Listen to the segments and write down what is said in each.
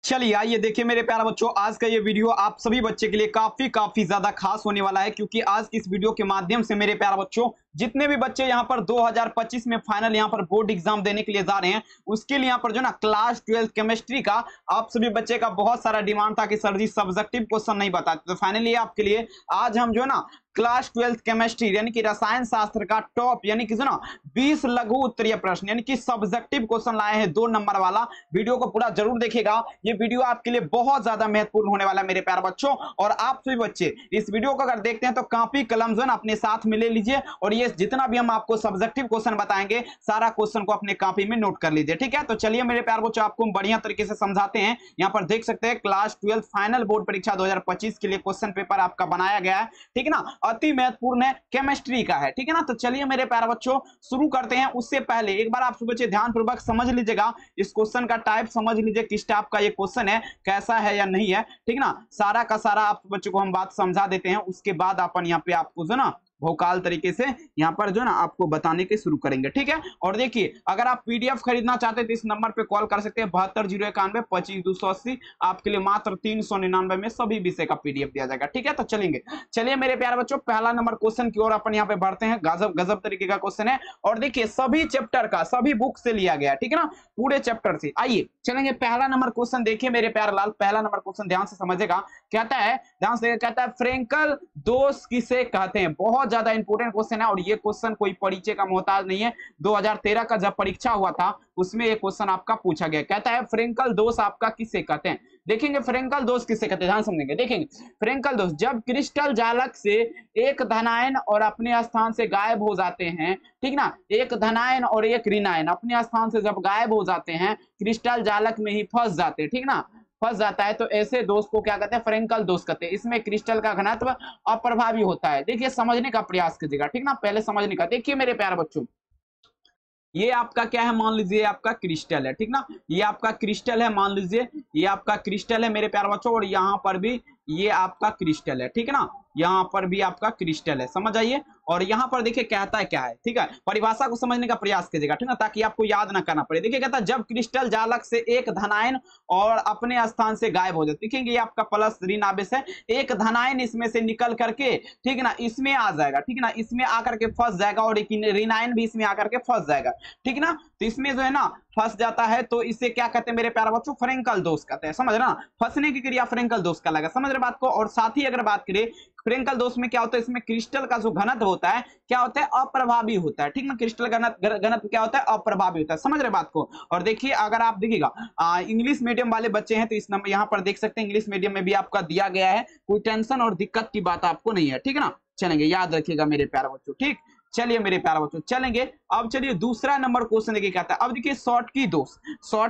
चलिए आइए देखिए मेरे प्यारे बच्चों, आज का ये वीडियो आप सभी बच्चे के लिए काफी ज्यादा खास होने वाला है, क्योंकि आज की इस वीडियो के माध्यम से मेरे प्यारे बच्चों जितने भी बच्चे यहाँ पर 2025 में फाइनल यहाँ पर बोर्ड एग्जाम देने के लिए जा रहे हैं, उसके लिए यहाँ पर जो ना क्लास 12 केमिस्ट्री का आप सभी बच्चे का बहुत सारा डिमांड था कि सर जी सब्जेक्टिव क्वेश्चन नहीं बताते, तो फाइनली आपके लिए आज हम जो है ना क्लास 12 केमिस्ट्री यानी कि रसायन शास्त्र का टॉप यानी कि जो ना 20 लघु उत्तरीय प्रश्न यानी कि सब्जेक्टिव क्वेश्चन लाए हैं 2 नंबर वाला। वीडियो को पूरा जरूर देखिएगा, ये वीडियो आपके लिए बहुत ज्यादा महत्वपूर्ण होने वाला है मेरे प्यारे बच्चों। और आप सभी बच्चे इस वीडियो को अगर देखते हैं तो कॉपी कलम जो है अपने साथ में ले लीजिए, और ये जितना भी हम आपको सब्जेक्टिव क्वेश्चन बताएंगे सारा क्वेश्चन को अपने कॉपी में नोट कर लीजिए, ठीक है। तो चलिए मेरे प्यारे बच्चों आपको हम बढ़िया तरीके से समझाते हैं। यहाँ पर देख सकते हैं क्लास 12 फाइनल बोर्ड परीक्षा 2025 के लिए क्वेश्चन पेपर आपका बनाया गया है, ठीक है ना, अति महत्वपूर्ण केमिस्ट्री का है, ठीक है ना। तो चलिए मेरे प्यारे बच्चों शुरू करते हैं। उससे पहले एक बार आप सब बच्चे ध्यानपूर्वक समझ लीजिएगा, इस क्वेश्चन का टाइप समझ लीजिए, किस टाइप का ये क्वेश्चन है, कैसा है या नहीं है, ठीक ना। सारा का सारा आप बच्चों को हम बात समझा देते हैं, उसके बाद अपन यहाँ पे आपको जो ना भौकाल तरीके से यहाँ पर जो ना आपको बताने के शुरू करेंगे, ठीक है। और देखिए अगर आप पीडीएफ खरीदना चाहते हैं तो इस नंबर पे कॉल कर सकते हैं 7201925280। आपके लिए मात्र 399 में सभी विषय का पीडीएफ दिया जाएगा, ठीक है। तो चलिए मेरे प्यारे बच्चों पहला नंबर क्वेश्चन की ओर अपन यहाँ पे बढ़ते हैं। गजब तरीके का क्वेश्चन है, और देखिए सभी चैप्टर का सभी बुक से लिया गया, ठीक है ना, पूरे चैप्टर से। आइए चलेंगे पहला नंबर क्वेश्चन देखिए मेरे प्यारे लाल, पहला नंबर क्वेश्चन ध्यान से समझेगा। कहता है ध्यान से, कहता है फ्रेंकल दोष किसे कहते हैं। बहुत ज्यादा इंपोर्टेंट क्वेश्चन है, और ये क्वेश्चन कोई परिचय का मोहताज नहीं है। 2013 का जब परीक्षा हुआ था उसमें ये क्वेश्चन आपका पूछा गया। कहता है फ्रेंकल दोष आपका किसे कहते हैं। देखेंगे फ्रेंकल दोष किसे कहते हैं, ध्यान समझेंगे। देखेंगे फ्रेंकल दोष जब क्रिस्टल जालक से एक धनायन और अपने स्थान से गायब हो जाते हैं, ठीक ना, एक धनायन और एक ऋणायन अपने स्थान से जब गायब हो जाते हैं, क्रिस्टल जालक में ही फंस जाते हैं, ठीक ना, फंस जाता है, तो ऐसे दोष को क्या कहते हैं, फ्रेंकल दोष कहते हैं। इसमें क्रिस्टल का घनत्व अप्रभावी होता है। देखिए समझने का प्रयास कीजिएगा, ठीक ना, पहले समझने का। देखिए मेरे प्यारे बच्चों ये आपका क्या है, मान लीजिए आपका क्रिस्टल है, ठीक ना, ये आपका क्रिस्टल है, मान लीजिए ये आपका क्रिस्टल है मेरे प्यारे बच्चों, और यहाँ पर भी ये आपका क्रिस्टल है, ठीक है ना, यहाँ पर भी आपका क्रिस्टल है, समझ आइए। और यहाँ पर देखिए कहता है क्या है, ठीक है, परिभाषा को समझने का प्रयास कीजिएगा, ठीक ना, ताकि आपको याद ना करना पड़े। देखिए कहता है जब क्रिस्टल जालक से एक धनायन और अपने स्थान से गायब हो जाए, देखेंगे ये आपका प्लस ऋण आवेश है, एक धनायन इसमें से निकल करके, ठीक है ना, इसमें आ जाएगा, ठीक है ना, इसमें आकर के फंस जाएगा, और एक ऋणायन भी इसमें आकर के फंस जाएगा, ठीक है ना। तो इसमें जो है ना फंस जाता है, तो इसे क्या कहते हैं मेरे प्यारे बच्चों, फ्रेंकल दोष कहते हैं, समझ रहे ना, फंसने की क्रिया फ्रेंकल दोष का लगा, समझ रहे बात को। और साथ ही अगर बात करें फ्रेंकल दोष में क्या होता है, इसमें क्रिस्टल का जो घनत्व होता है क्या होता है, अप्रभावी होता है, ठीक ना, क्रिस्टल घनत्व क्या होता है, अप्रभावी होता है, समझ रहे बात को। और देखिए अगर आप देखिएगा इंग्लिश मीडियम वाले बच्चे हैं तो इस नंबर यहाँ पर देख सकते हैं, इंग्लिश मीडियम में भी आपका दिया गया है, कोई टेंशन और दिक्कत की बात आपको नहीं है, ठीक है ना। चलेंगे, याद रखिएगा मेरे प्यारे बच्चों, ठीक। चलिए मेरे प्यारे बच्चों चलेंगे, अब चलिए दूसरा नंबर क्वेश्चन देखिए कहता है, अब देखिए शॉर्ट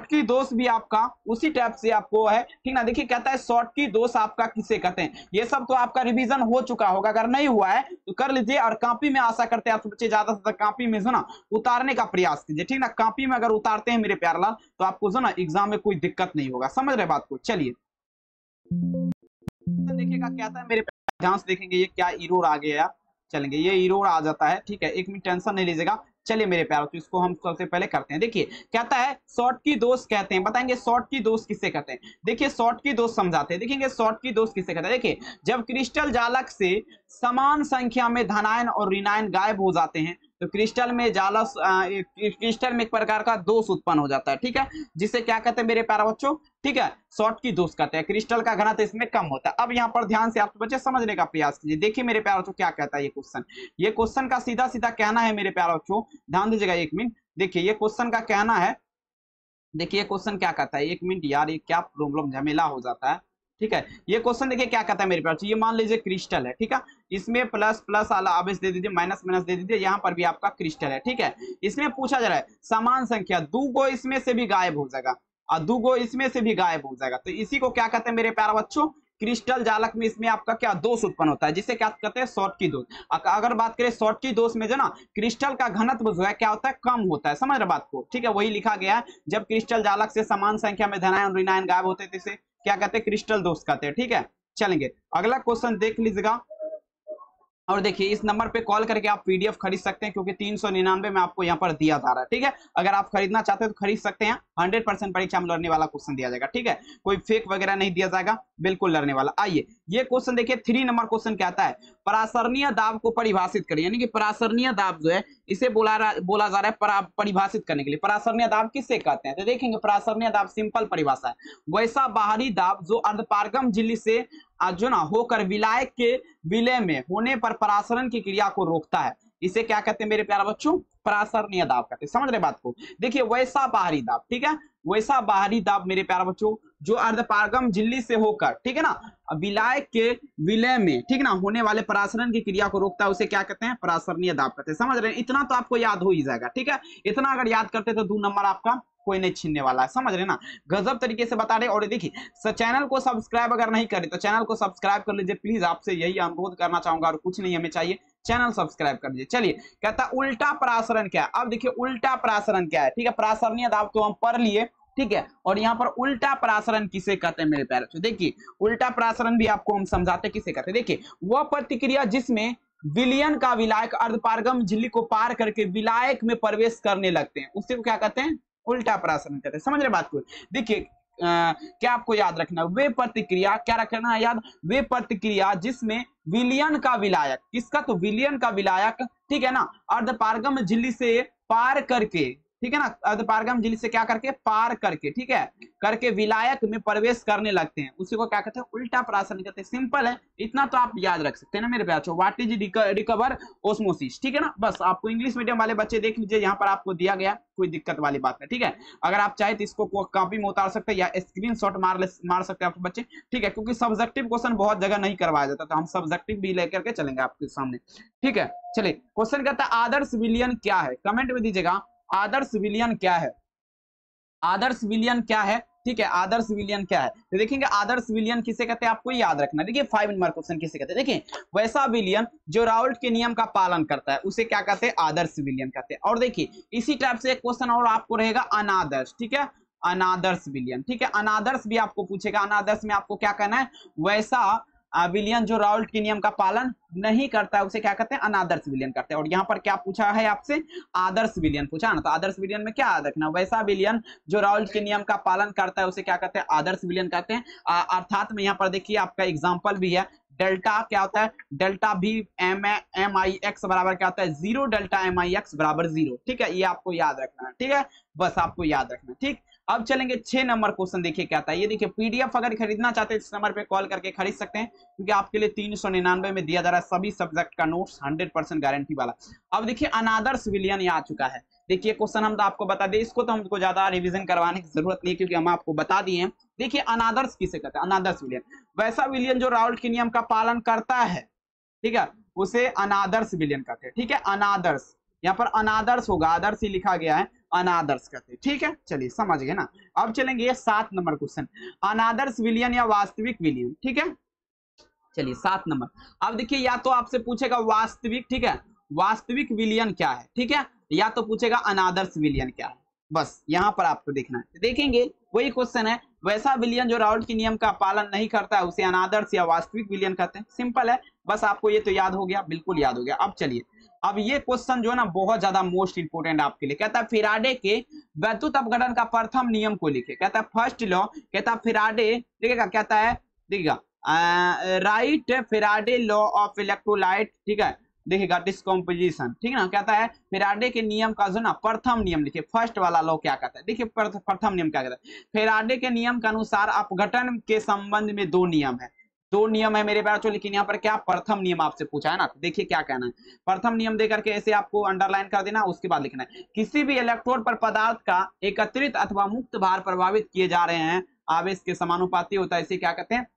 की दोष भी आपका उसी टाइप से आपको है, ठीक ना। देखिए कहता है शॉर्ट की दोष आपका किसे कहते हैं। ये सब तो आपका रिवीजन हो चुका होगा, अगर नहीं हुआ है तो कर लीजिए, और कॉपी में आशा करते हैं आप बच्चे ज्यादा से ज्यादा कॉपी में जो ना उतारने का प्रयास कीजिए, ठीक ना। कॉपी में अगर उतारते हैं मेरे प्यारे लाल तो आपको जो ना एग्जाम में कोई दिक्कत नहीं होगा, समझ रहे बात को। चलिए देखिएगा कहता है मेरे ध्यान से देखेंगे, ये क्या एरर आ गया, चलेंगे ये एरर आ जाता है, ठीक है, एक मिनट टेंशन नहीं लीजिएगा। चलिए मेरे प्यारों तो इसको हम सबसे पहले करते हैं। देखिए कहता है शॉर्ट की दोष कहते हैं, बताएंगे शॉर्ट की दोष किसे कहते हैं। देखिए शॉर्ट की दोष समझाते हैं, देखेंगे शॉर्ट की दोष किसे कहते हैं। देखिए जब क्रिस्टल जालक से समान संख्या में धनायन और ऋणायन गायब हो जाते हैं तो क्रिस्टल में क्रिस्टल में एक प्रकार का दोष उत्पन्न हो जाता है, ठीक है, जिसे क्या कहते हैं मेरे प्यारे बच्चों, ठीक है, शॉर्ट की दोष कहते हैं। क्रिस्टल का घनत्व इसमें कम होता है। अब यहाँ पर ध्यान से आप बच्चे समझने का प्रयास कीजिए। देखिए मेरे प्यारे बच्चों क्या कहता है ये क्वेश्चन का सीधा सीधा कहना है मेरे प्यारे बच्चों, ध्यान दीजिएगा एक मिनट। देखिए ये क्वेश्चन का कहना है, देखिए क्वेश्चन क्या कहता है, एक मिनट यार ये क्या प्रॉब्लम झमेला हो जाता है, ठीक है। ये क्वेश्चन देखिए क्या कहता है मेरे पास, ये मान लीजिए क्रिस्टल है, ठीक है, इसमें प्लस प्लस वाला आवेश दे दीजिए, माइनस माइनस दे दीजिए, यहाँ पर भी आपका क्रिस्टल है, ठीक है। इसमें पूछा जा रहा है समान संख्या, 2 गो इसमें से भी गायब हो जाएगा और 2 गो इसमें से भी गायब हो जाएगा, तो इसी को क्या कहते हैं मेरे प्यारे बच्चों, क्रिस्टल जालक में इसमें आपका क्या दोष उत्पन्न होता है, जिसे क्या कहते हैं शॉर्ट की दोष। अगर बात करें शॉर्ट की दोष में जो ना क्रिस्टल का घनत्व जो है क्या होता है, कम होता है, समझ रहे बात को, ठीक है, वही लिखा गया है। जब क्रिस्टल जालक से समान संख्या में धनायन और ऋणायन गायब होते हैं तो इसे क्या कहते हैं, क्रिस्टल दोष कहते हैं, ठीक है। चलेंगे अगला क्वेश्चन देख लीजिएगा। और देखिए इस नंबर पे कॉल करके आप पीडीएफ खरीद सकते हैं, क्योंकि 399 में आपको यहाँ पर दिया जा रहा है। ठीक है, अगर आप खरीदना चाहते हैं तो खरीद सकते हैं। 100% परीक्षा में लड़ने वाला क्वेश्चन दिया जाएगा। ठीक है, कोई फेक वगैरह नहीं दिया जाएगा, बिल्कुल लड़ने वाला। आइए ये क्वेश्चन देखिए, 3 नंबर क्वेश्चन क्या आता है, परासरणीय दाब को परिभाषित करिए। यानी कि परासरणीय दाब जो है इसे बोला जा रहा है परिभाषित करने के लिए। परासरणीय दाब किससे कहते हैं, तो देखेंगे परासरणीय दाब सिंपल परिभाषा है, वैसा बाहरी दाब जो अर्धपारगम झिल्ली से जो ना होकर विलायक के विलय में होने पर परासरण की क्रिया को रोकता है, इसे क्या कहते हैं मेरे प्यारे बच्चों, परासरणीय दाब कहते हैं। समझ रहे बात को। देखिए वैसा बाहरी दाब, ठीक है, वैसा बाहरी दाब मेरे प्यारे बच्चों जो अर्धपारगम झिल्ली से होकर, ठीक है ना, विलायक के विलय में, ठीक ना, होने वाले परासरण की क्रिया को रोकता है, उसे क्या कहते हैं, परासरणीय दाब कहते हैं। समझ रहे हैं, इतना तो आपको याद हो ही जाएगा। ठीक है, इतना अगर याद करते तो 2 नंबर आपका कोई नहीं छीनने वाला है। समझ रहे ना, गजब तरीके से बता रहे। और देखिए चैनल को सब्सक्राइब अगर नहीं करे तो चैनल को सब्सक्राइब कर लीजिए प्लीज, आपसे यही अनुरोध करना चाहूंगा, और कुछ नहीं हमें चाहिए, चैनल सब्सक्राइब कर लीजिए। चलिए, कहता है उल्टा परासरण क्या है। अब देखिए उल्टा परासरण क्या है। ठीक है, परासरणीय दाब तो हम पढ़ लिए, ठीक है, और यहाँ पर उल्टा परासरण किसे कहते हैं मेरे प्यारे बच्चों। देखिए उल्टा परासरण भी आपको हम समझाते किसे कहते हैं। देखिए वह प्रतिक्रिया जिसमें विलयन का विलायक अर्धपारगम झिल्ली को पार करके विलायक में प्रवेश करने लगते हैं, उसे क्या कहते हैं, उल्टा परासरण कहते हैं। समझ रहे बात को। देखिए क्या आपको याद रखना, वे प्रतिक्रिया, क्या रखना है याद, वे प्रतिक्रिया जिसमें विलयन का विलायक, किसका, तो विलयन का विलायक, ठीक है ना, अर्धपारगम झिल्ली से पार करके, ठीक है ना, अर्धपारगम झिल्ली से क्या करके, पार करके, ठीक है, करके विलायक में प्रवेश करने लगते हैं, उसी को क्या कहते हैं, उल्टा परासरण कहते हैं। सिंपल है, इतना तो आप याद रख सकते हैं ना मेरे बच्चों। व्हाट इज रिकवर ओस्मोसिस, ठीक है ना, बस आपको इंग्लिश मीडियम वाले बच्चे देख लीजिए, यहाँ पर आपको दिया गया, कोई दिक्कत वाली बात नहीं। ठीक है, अगर आप चाहे तो इसको कॉपी में उतार सकते हैं या स्क्रीनशॉट मार सकते हैं आप बच्चे। ठीक है, क्योंकि सब्जेक्टिव क्वेश्चन बहुत जगह नहीं करवाया जाता, तो हम सब्जेक्टिव भी लेकर के चलेंगे आपके सामने। ठीक है, चलिए क्वेश्चन कहता है आदर्श विलयन क्या है, कमेंट में दीजिएगा आदर्श विलयन क्या है, आदर्श विलयन क्या है। ठीक है, आदर्श विलयन क्या है, तो देखेंगे आदर्श विलयन किसे कहते हैं, आपको याद रखना। देखिए 5 नंबर क्वेश्चन किसे कहते हैं, देखिए वैसा विलयन जो राउल्ट के नियम का पालन करता है, उसे क्या कहते हैं, आदर्श विलयन कहते हैं। और देखिए इसी टाइप से एक क्वेश्चन और आपको रहेगा अनादर्श, ठीक है, अनादर्श विलयन। ठीक है, अनादर्श भी आपको पूछेगा, अनादर्श में आपको क्या कहना है, वैसा विलयन जो राउल्ट के नियम का पालन नहीं करता है, उसे क्या कहते हैं, अनादर्श विलयन करते हैं। और यहाँ पर क्या पूछा है आपसे, आदर्श विलयन पूछा ना, तो आदर्श विलयन में क्या याद रखना, वैसा विलयन जो राउल्ट के नियम का पालन करता है, उसे क्या कहते हैं, आदर्श विलयन कहते हैं। अर्थात में यहाँ पर देखिए आपका एग्जाम्पल भी है, डेल्टा क्या होता है, डेल्टा भी एम आई एक्स बराबर क्या होता है, 0, डेल्टा एम आई एक्स बराबर 0। ठीक है, ये आपको याद रखना है। ठीक है, बस आपको याद रखना। ठीक, अब चलेंगे 6 नंबर क्वेश्चन, देखिए क्या था ये। देखिए पीडीएफ अगर खरीदना चाहते हैं इस नंबर पे कॉल करके खरीद सकते हैं, क्योंकि आपके लिए 399 में दिया जा रहा है सभी सब्जेक्ट का नोट्स, 100% गारंटी वाला। अब देखिए अनादर्श विलयन ये आ चुका है। देखिए क्वेश्चन हम तो आपको बता दें, इसको तो हमको ज्यादा रिवीजन करवाने की जरूरत नहीं है, क्योंकि हम आपको बता दिए हैं। देखिए अनादर्श किसे कहते हैं, अनादर्श विलयन वैसा विलयन जो राउल्ट के नियम का पालन करता है, ठीक है, उसे अनादर्श विलयन कहते हैं। ठीक है, अनादर्श, यहाँ पर अनादर्श होगा, आदर्श ही लिखा गया है, अनादर्श कहते हैं। ठीक है, चलिए समझ गए ना। अब चलेंगे 7 नंबर क्वेश्चन, अनादर्श विलयन या वास्तविक विलयन। ठीक है, चलिए 7 नंबर। अब देखिए या तो आपसे पूछेगा वास्तविक, ठीक है, वास्तविक विलयन क्या है, ठीक है, या तो पूछेगा अनादर्श विलयन क्या है, बस यहाँ पर आपको देखना है। देखेंगे वही क्वेश्चन है, वैसा विलयन जो राउल्ट के नियम का पालन नहीं करता है, उसे अनादर्श या वास्तविक विलयन कहते हैं। सिंपल है, बस आपको ये तो याद हो गया, बिल्कुल याद हो गया। अब चलिए, अब ये क्वेश्चन जो है ना बहुत ज्यादा मोस्ट इंपोर्टेंट आपके लिए। कहता है फैराडे के वैद्युत अपघटन का प्रथम नियम को लिखे। कहता है फर्स्ट लॉ, कहता है फैराडे, देखिएगा, कहता है देखिएगा right Faraday law of electrolyte, ठीक है, देखिएगा डिस्कम्पोजिशन, ठीक है ना। कहता है फैराडे के नियम का जो ना प्रथम नियम लिखिए, फर्स्ट वाला लॉ क्या कहता है, देखिए प्रथम नियम क्या कहता है। फैराडे के नियम के अनुसार अपघटन के संबंध में 2 नियम है, 2 नियम है मेरे बच्चों, लेकिन यहाँ पर क्या प्रथम नियम आपसे पूछा है ना, तो देखिए क्या कहना है। प्रथम नियम देकर के ऐसे आपको अंडरलाइन कर देना, उसके बाद लिखना है किसी भी इलेक्ट्रोड पर पदार्थ का एकत्रित अथवा मुक्त भार प्रभावित किए जा रहे हैं, आवेश के समानुपाती होता है, इसे क्या कहते हैं,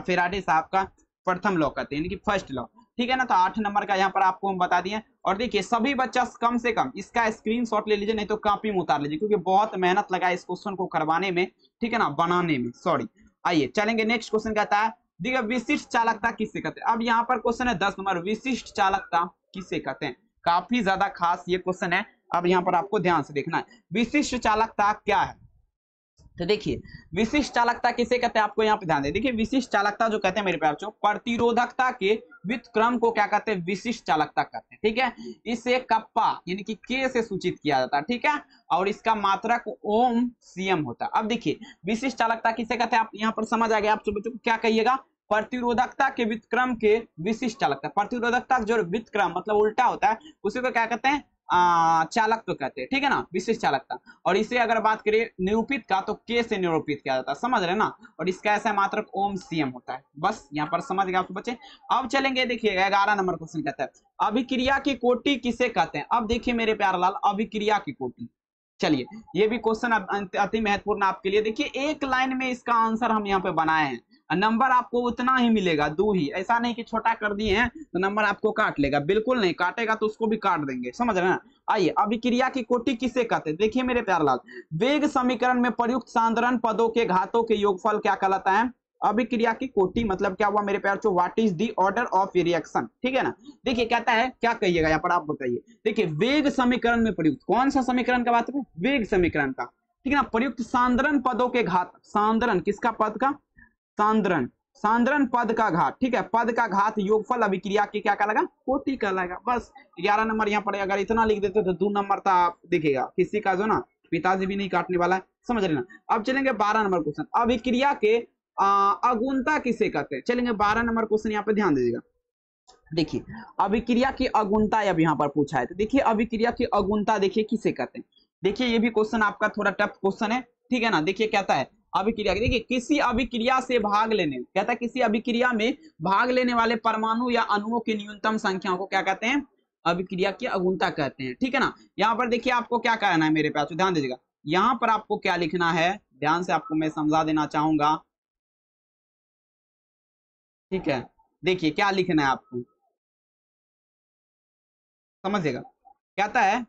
फैराडे साहब का प्रथम लॉ कहते हैं, यानी कि फर्स्ट लॉ। ठीक है ना, तो 8 नंबर का यहाँ पर आपको हम बता दिए। और देखिए सभी बच्चा कम से कम इसका स्क्रीनशॉट ले लीजिए, नहीं तो कॉपी में उतार लीजिए, क्योंकि बहुत मेहनत लगा इस क्वेश्चन को करवाने में, ठीक है ना, बनाने में, सॉरी। आइए चलेंगे नेक्स्ट क्वेश्चन, कहता है देखिए विशिष्ट चालकता किससे कहते हैं। अब यहाँ पर क्वेश्चन है 10 नंबर, विशिष्ट चालकता किससे कहते हैं, काफी ज्यादा खास ये क्वेश्चन है। अब यहाँ पर आपको ध्यान से देखना है, विशिष्ट चालकता क्या है। तो देखिए विशिष्ट चालकता किसे कहते हैं, आपको यहाँ पे ध्यान दें। देखिए विशिष्ट चालकता जो कहते हैं मेरे प्यारे बच्चों, प्रतिरोधकता के व्युत्क्रम को क्या कहते हैं, विशिष्ट चालकता कहते हैं। ठीक है, इसे कप्पा यानी कि के से सूचित किया जाता है। ठीक है, और इसका मात्रक ओम सीएम होता है। अब देखिए विशिष्ट चालकता किसे कहते हैं, आप यहाँ पर समझ आ गया। आप बच्चों को क्या कहिएगा, प्रतिरोधकता के व्युत्क्रम के विशिष्ट चालकता। प्रतिरोधकता जो व्युत्क्रम मतलब उल्टा होता है उसी को क्या कहते हैं, चालक तो कहते हैं। ठीक है ना, विशिष्ट चालकता। और इसे अगर बात करें निरूपित का तो के से निरूपित किया जाता है, समझ रहे ना। और इसका ऐसा मात्रक ओम सीएम होता है। बस यहाँ पर समझ गए आप बच्चे। अब चलेंगे देखिएगा 11 नंबर क्वेश्चन कहता है अभिक्रिया की कोटि किसे कहते हैं। अब देखिए मेरे प्यारे लाल, अभिक्रिया की कोटि, चलिए ये भी क्वेश्चन अति महत्वपूर्ण आपके लिए। देखिए एक लाइन में इसका आंसर हम यहाँ पे बनाए हैं, नंबर आपको उतना ही मिलेगा, 2 ही। ऐसा नहीं कि छोटा कर दिए हैं तो नंबर आपको काट लेगा, बिल्कुल नहीं काटेगा, तो उसको भी काट देंगे, समझ रहे हैं ना। आइए अभिक्रिया की कोटि किसे कहते हैं, देखिए मेरे प्यारे लाल, वेग समीकरण में प्रयुक्त सांद्रण पदों के घातों के योगफल क्या कहलाता है। अभिक्रिया की कोटि मतलब क्या हुआ मेरे प्यारे बच्चों, what is the order of reaction. ठीक है ना, देखिए कहता है, क्या कहिएगा यहाँ पर आप बताइए। देखिए वेग समीकरण में प्रयुक्त, कौन सा समीकरण का बात है, वेग समीकरण का। ठीक है ना, प्रयुक्त सांद्रण पदों के घात, सांद्रण किसका पद का, सांद्रण, सांद्रण पद का घात। ठीक है, पद का घात योगफल अभिक्रिया की क्या कहलाएगा, कोटि कहलाएगा। बस 11 नंबर यहाँ पर अगर इतना लिख देते तो 2 नंबर था, आप देखिएगा किसी का जो ना पिताजी भी नहीं काटने वाला है, समझ रहे ना। अब चलेंगे 12 नंबर क्वेश्चन, अभिक्रिया के अगुणता किसे कहते हैं। चलेंगे 12 नंबर क्वेश्चन, यहाँ पे ध्यान दीजिएगा। देखिए अभिक्रिया की अगुणता अब यहाँ पर पूछा है, तो देखिए अभिक्रिया की अगुणता देखिए किसे कहते हैं। देखिए ये भी क्वेश्चन आपका थोड़ा टफ क्वेश्चन है। ठीक है ना, देखिए कहता है अभिक्रिया, देखिए किसी अभिक्रिया से भाग लेने, कहता है किसी अभिक्रिया में भाग लेने वाले परमाणु या अणुओं की न्यूनतम संख्या को क्या कहते हैं, अभिक्रिया की अगुणता कहते हैं। ठीक है ना, यहाँ पर देखिए आपको क्या कहना है मेरे पास, ध्यान दीजिएगा। यहाँ पर आपको क्या लिखना है, ध्यान से आपको मैं समझा देना चाहूंगा। ठीक है, देखिए क्या लिखना है आपको, समझिएगा। कहता है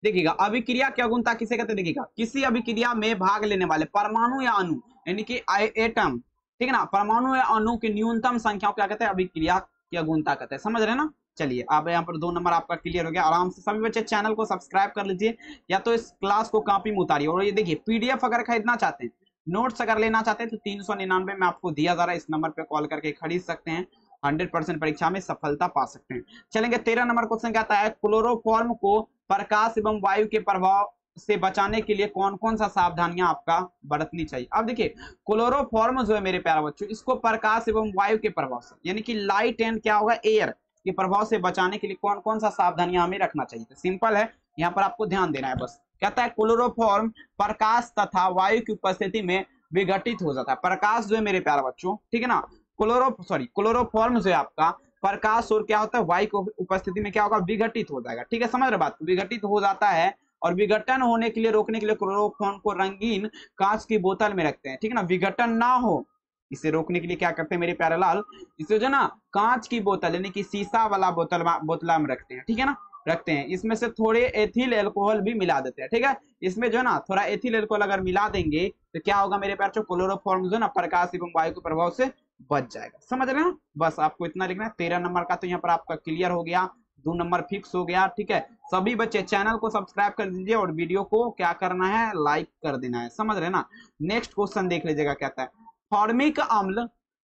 देखिएगा अभिक्रिया की अगुणता किसे कहते हैं, देखिएगा किसी अभिक्रिया में भाग लेने वाले परमाणु या अणु यानी कि एटम, ठीक है ना, परमाणु या अणु की न्यूनतम संख्या क्या कहते हैं, अभिक्रिया की अगुणता कहते हैं। समझ रहे हैं ना। चलिए अब यहाँ पर 2 नंबर आपका क्लियर हो गया आराम से। सभी बच्चे चैनल को सब्सक्राइब कर लीजिए, या तो इस क्लास को कॉपी में उतारिए। और ये देखिए पीडीएफ अगर खरीदना चाहते हैं, नोट्स अगर लेना चाहते हैं तो 399 में आपको दिया जा रहा है, इस नंबर पे कॉल करके खरीद सकते हैं। 100% परीक्षा में सफलता पा सकते हैं। चलेंगे 13 नंबर क्वेश्चन कहता है क्लोरोफॉर्म को प्रकाश एवं वायु के प्रभाव से बचाने के लिए कौन कौन सा सावधानियां आपका बरतनी चाहिए। अब देखिए क्लोरोफॉर्म जो है मेरे प्यारे बच्चों, इसको प्रकाश एवं वायु के प्रभाव से यानी कि लाइट एंड क्या होगा, एयर के प्रभाव से बचाने के लिए कौन कौन सा सावधानियां हमें रखना चाहिए। तो सिंपल है, यहाँ पर आपको ध्यान देना है बस। कहता है क्लोरोफॉर्म प्रकाश तथा वायु की उपस्थिति में विघटित हो जाता है। प्रकाश जो है मेरे प्यारे बच्चों, ठीक है ना, क्लोरोफॉर्म जो है आपका प्रकाश और क्या होता है, वायु की उपस्थिति में क्या होगा, विघटित हो जाएगा। ठीक है, समझ रहे बात, विघटित हो जाता है। और विघटन होने के लिए, रोकने के लिए क्लोरोफॉर्म को रंगीन कांच की बोतल में रखते हैं। ठीक है ना, विघटन ना हो इसे रोकने के लिए क्या करते हैं मेरे प्यारे लाल, इसे जो ना कांच की बोतल यानी कि शीशा वाला बोतला में रखते हैं। ठीक है ना, रखते हैं। इसमें से थोड़े एथिल अल्कोहल भी मिला देते हैं। ठीक है, इसमें जो ना थोड़ा एथिल अल्कोहल अगर मिला देंगे तो क्या होगा मेरे प्यारे, क्लोरोफॉर्म जो ना प्रकाश एवं वायु के प्रभाव से बच जाएगा। समझ रहे हैं, बस आपको इतना लिखना है। 13 नंबर का तो यहाँ पर आपका क्लियर हो गया, 2 नंबर फिक्स हो गया। ठीक है, सभी बच्चे चैनल को सब्सक्राइब कर दीजिए और वीडियो को क्या करना है, लाइक कर देना है। समझ रहे ना। नेक्स्ट क्वेश्चन देख लीजिएगा, कहता है फॉर्मिक अम्ल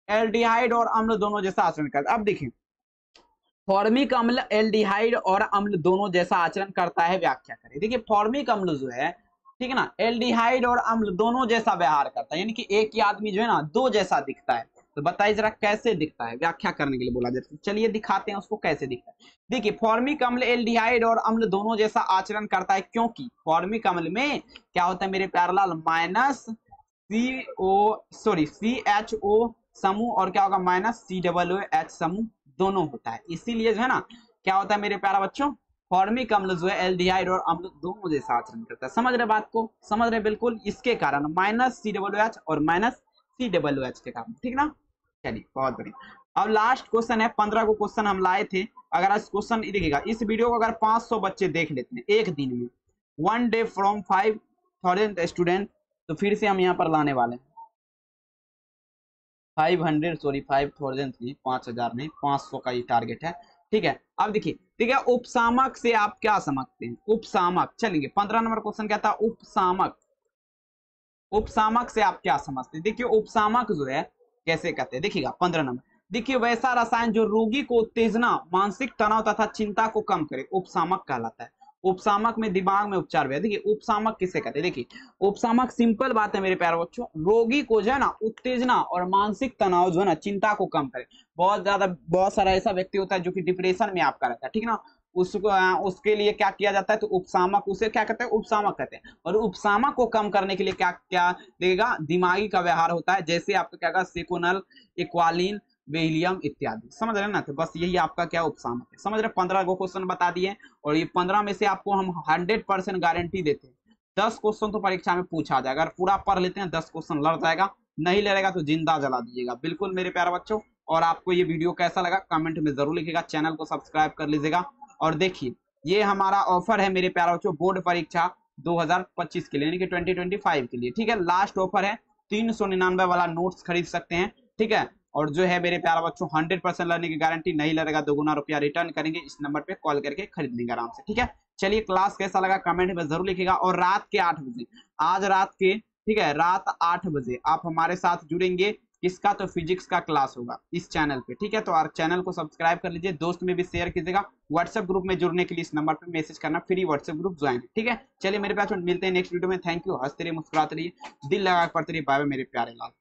एल्डिहाइड और अम्ल दोनों जैसा आचरण करता है। अब देखिए फॉर्मिक अम्ल एल्डिहाइड और अम्ल दोनों जैसा आचरण करता है, व्याख्या करें। देखिए फॉर्मिक अम्ल जो है, ठीक है ना, एल्डिहाइड और अम्ल दोनों जैसा व्यवहार करता है, यानी कि एक ही आदमी जो है ना 2 जैसा दिखता है। तो बताइए जरा कैसे दिखता है, व्याख्या करने के लिए बोला जाता है। चलिए दिखाते हैं उसको कैसे दिखता है। देखिए फॉर्मिक अम्ल एल्डिहाइड और अम्ल दोनों जैसा आचरण करता है, क्योंकि फॉर्मिक अम्ल में क्या होता है मेरे प्यारे लाल, माइनस CHO समूह और क्या होगा माइनस COOH समूह दोनों होता है। इसीलिए जो है ना क्या होता है मेरे प्यारा बच्चों, फॉर्मिक अम्ल जो है एल्डिहाइड और अम्ल दोनों जैसा आचरण करता है। समझ रहे बात को, समझ रहे बिल्कुल, इसके कारण माइनस COOH और माइनस COOH के कारण। ठीक ना, चलिए बहुत बढ़िया। अब लास्ट क्वेश्चन है, 15 को क्वेश्चन हम लाए थे। अगर इस क्वेश्चन देखिएगा, इस वीडियो को अगर 500 बच्चे देख लेते हैं एक दिन में, 1 डे फ्रॉम 5000 स्टूडेंट, तो फिर से हम यहाँ पर लाने वाले हैं 5000 नहीं, 5000 नहीं, 500 का ये टारगेट है। ठीक है, अब देखिए ठीक है, उपसामक से आप क्या समझते हैं, उपसामक। चलेंगे 15 नंबर क्वेश्चन क्या था, उपसामक। उपसामक से आप क्या समझते हैं? देखिए उपसामक जो है कैसे कहते हैं, देखिएगा 15 नंबर। देखिए वैसा रसायन जो रोगी को उत्तेजना, मानसिक तनाव तथा चिंता को कम करे, उपसामक कहलाता है। उपसामक में दिमाग में उपचार भी है। देखिए उपसामक किसे कहते हैं? देखिए उपसामक सिंपल बात है मेरे प्यारे बच्चों, रोगी को जो है ना उत्तेजना और मानसिक तनाव जो है ना, चिंता को कम करे। बहुत सारा ऐसा व्यक्ति होता है जो कि डिप्रेशन में आपका रहता है, ठीक है ना, उसको उसके लिए क्या किया जाता है? तो उपसामक, उसे क्या कहते हैं? उपसामक कहते हैं। और उपसामक को कम करने के लिए क्या क्या देगा? दिमागी का व्यवहार होता है, जैसे आपका क्या होगा? सेकोनल, इक्वालिन, बेरिलियम इत्यादि। समझ रहे ना? तो बस यही आपका क्या उपसामक है। समझ रहे? 15 को क्वेश्चन बता दिए और ये 15 में से आपको हम 100% गारंटी देते हैं 10 क्वेश्चन तो परीक्षा में पूछा जाएगा। अगर पूरा पढ़ लेते हैं 10 क्वेश्चन लड़ जाएगा, नहीं लड़ेगा तो जिंदा जला दीजिएगा। बिल्कुल मेरे प्यारे बच्चों। और आपको ये वीडियो कैसा लगा कमेंट में जरूर लिखिएगा, चैनल को सब्सक्राइब कर लीजिएगा। और देखिए ये हमारा ऑफर है मेरे प्यारे बच्चों, बोर्ड परीक्षा 2025 के लिए, यानी कि 2025 के लिए, ठीक है। लास्ट ऑफर है, 399 वाला नोट्स खरीद सकते हैं, ठीक है। और जो है मेरे प्यारे बच्चों 100% लर्निंग की गारंटी, नहीं लगेगा दोगुना रुपया रिटर्न करेंगे। इस नंबर पे कॉल करके खरीद लेंगे आराम से, ठीक है। चलिए क्लास कैसा लगा कमेंट में जरूर लिखिएगा। और रात के 8 बजे, आज रात के, ठीक है, रात 8 बजे आप हमारे साथ जुड़ेंगे। किसका? तो फिजिक्स का क्लास होगा इस चैनल पे, ठीक है। तो चैनल को सब्सक्राइब कर लीजिए, दोस्त में भी शेयर कीजिएगा। व्हाट्सएप ग्रुप में जुड़ने के लिए इस नंबर पे मैसेज करना, फ्री व्हाट्सएप ग्रुप ज्वाइन, ठीक है। चलिए मेरे पास मिलते हैं नेक्स्ट वीडियो में। Thank you. हंसते रहिए, मुस्कुराते रहिए, दिल लगा कर पढ़ते रहिए। बाय बाय मेरे प्यारे लाल।